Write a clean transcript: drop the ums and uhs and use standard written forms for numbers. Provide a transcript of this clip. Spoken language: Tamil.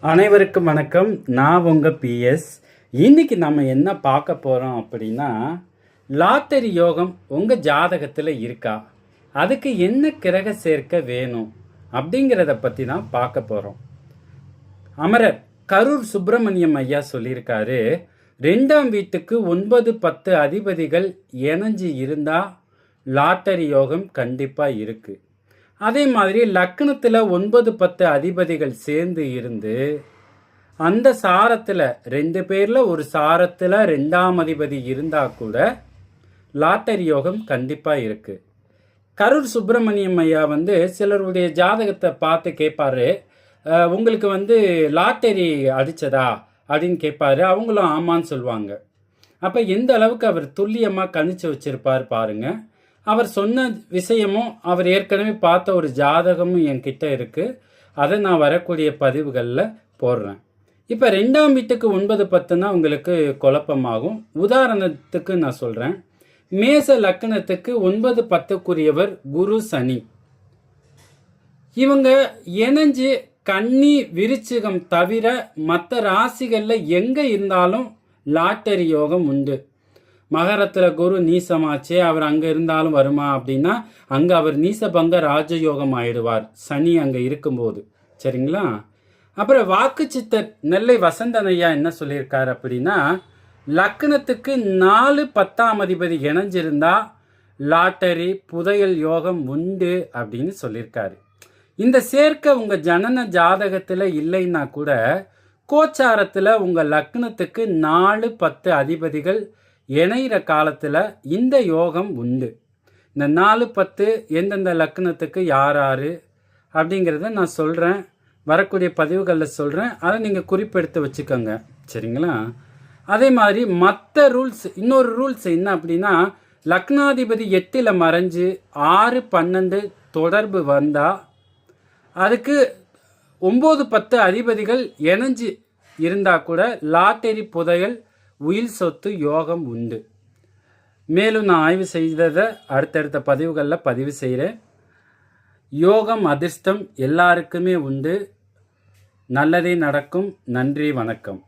அனைவருக்கும் வணக்கம். நான் உங்கள் பிஎஸ். இன்னைக்கு நம்ம என்ன பார்க்க போகிறோம் அப்படின்னா, லாட்டரி யோகம் உங்கள் ஜாதகத்தில் இருக்கா, அதுக்கு என்ன கிரக சேர்க்க வேணும் அப்படிங்கிறத பற்றி தான் பார்க்க போகிறோம். அமரர் கரூர் சுப்பிரமணியம் ஐயா சொல்லியிருக்காரு, 2ஆம் வீட்டுக்கு 9, 10 அதிபதிகள் இணைஞ்சு இருந்தால் லாட்டரி யோகம் கண்டிப்பாக இருக்குது. அதே மாதிரி லக்னத்தில் 9, 10 அதிபதிகள் சேர்ந்து இருந்து அந்த சாரத்தில் 2 பேரில் ஒரு சாரத்தில் 2ஆம் அதிபதி இருந்தால் கூட லாட்டரி யோகம் கண்டிப்பாக இருக்குது. கரூர் சுப்பிரமணியம் ஐயா சிலருடைய ஜாதகத்தை பார்த்து கேட்பாரு, உங்களுக்கு லாட்டரி அடித்ததா அப்படின்னு கேட்பாரு. அவங்களும் ஆமான்னு சொல்லுவாங்க. அப்போ எந்த அளவுக்கு அவர் துல்லியமாக கணிச்சு வச்சிருப்பார் பாருங்கள். அவர் சொன்ன விஷயமும் அவர் ஏற்கனவே பார்த்த ஒரு ஜாதகமும் என்கிட்ட இருக்குது. அதை நான் வரக்கூடிய பதிவுகளில் போடுறேன். இப்போ 2ஆம் வீட்டுக்கு 9, 10னா உங்களுக்கு குழப்பமாகும். உதாரணத்துக்கு நான் சொல்கிறேன். மேச லக்னத்துக்கு 9, 10க்குரியவர் குரு, சனி. இவங்க இணைஞ்சு கன்னி, விருச்சிகம் தவிர மற்ற ராசிகளில் எங்கே இருந்தாலும் லாட்டரி யோகம் உண்டு. மகரத்தில் குரு நீசமாச்சே, அவர் அங்கே இருந்தாலும் வருமா அப்படின்னா, அங்கே அவர் நீசபங்க ராஜயோகம் ஆயிடுவார் சனி அங்கே இருக்கும்போது. சரிங்களா? அப்புறம் வாக்கு சித்தர் நெல்லை வசந்தன் ஐயா என்ன சொல்லியிருக்காரு அப்படின்னா, லக்னத்துக்கு 4, 10ஆம் அதிபதி இணைஞ்சிருந்தா லாட்டரி புதையல் யோகம் உண்டு அப்படின்னு சொல்லியிருக்காரு. இந்த சேர்க்கை உங்கள் ஜனன ஜாதகத்தில் இல்லைன்னா கூட கோச்சாரத்தில் உங்கள் லக்னத்துக்கு 4, 10 அதிபதிகள் இணைகிற காலத்தில் இந்த யோகம் உண்டு. இந்த 4, 10 எந்தெந்த லக்னத்துக்கு யார் அப்படிங்கிறத நான் சொல்கிறேன், வரக்கூடிய பதிவுகளில் சொல்கிறேன். அதை நீங்கள் குறிப்பெடுத்து வச்சுக்கோங்க. சரிங்களா? அதே மாதிரி மற்ற ரூல்ஸ், இன்னொரு ரூல்ஸ் என்ன அப்படின்னா, லக்னாதிபதி 8ல் மறைஞ்சு 6, 12 தொடர்பு வந்தால் அதுக்கு 9, 10 அதிபதிகள் இணைஞ்சு இருந்தால் கூட லாட்டரி புதையல் உயில் சொத்து யோகம் உண்டு. மேலும் நான் ஆய்வு செய்ததை அடுத்தடுத்த பதிவுகளில் பதிவு செய்கிறேன். யோகம் அதிர்ஷ்டம் எல்லாருக்குமே உண்டு. நல்லதே நடக்கும். நன்றி, வணக்கம்.